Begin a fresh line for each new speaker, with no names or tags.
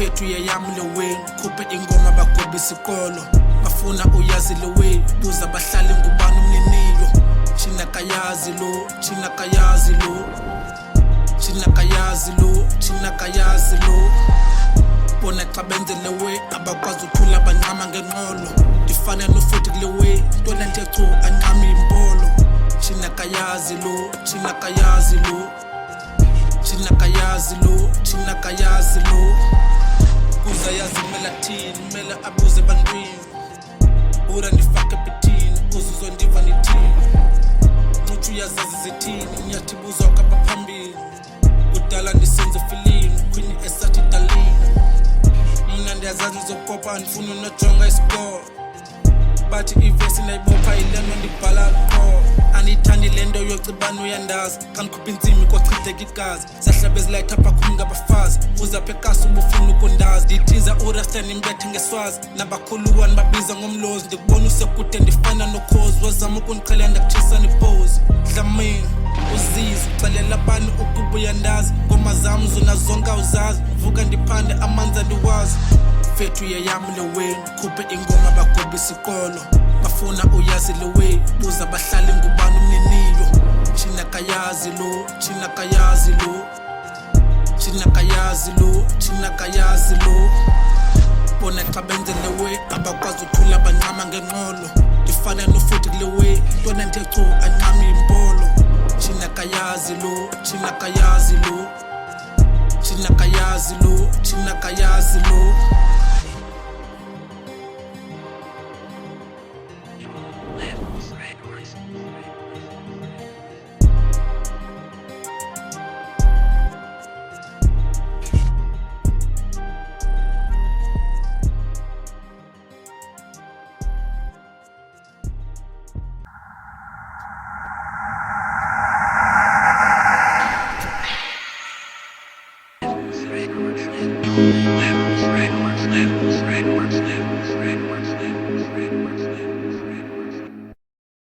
fethu yeyami le way khuphe ingoma bagoba isikolo bafuna uyazi le way buza bahlali ngubani umniniyo thina kayazi lo thina kayazi lo thina kayazi lo thina kayazi lo bona xa benze le way abakwazi uthula bancama ngenqolo ndifana nofuthi kule way ntona nje chu ancama impolo thina kayazi lo thina kayazi lo thina kayazi lo thina kayazi lo kuza yazi mela thini mela abuze bantwini ura ndifake ebhethini kuze uzondiva nithini ncutshu yazazi zithini nyathi buzwa kwabaphambili kudala ndisenze ifilimu khwini esathi dalini mna ndiyazazi ndizokopa andifuna unojonga isikolo bathi ivesi nayibopha yilento ndibhala qho aniyithandi le nto yocibana uyandazi xa ndikhupha intsimi kochitheka igazi siyahlaba ezilayitha abakhulu ngabafazi uzapha ekasi ubufuna ukundazi ndiyithiza urasta ndimbethe ngeswazi nabakhuluwa ndibabiza ngomlozi ndikubona usekude ndifana nokhozi wazama ukundiqhela ndakutshisa nipose dlamini uzizi uxelela bani ukuba uyandazi ngoma zam zona zonke awuzazi vuka ndiphande amanzi andiwazi fethu yeyami le way khuphe ingoma bagoba isikolo bafuna uyazi le way buza bahlali ngubani umniniyo thina kayazi lo thina kayazi lo thina kayazi lo thina kayazi lo bona xa benze le way abakwazi uthula bancama ngenqolo ndifana nofuthi kule way ntona nje chu ancama impolo thina kayazi lo thina kayazi lo thina kayazi lo thina kayazi lo
Records.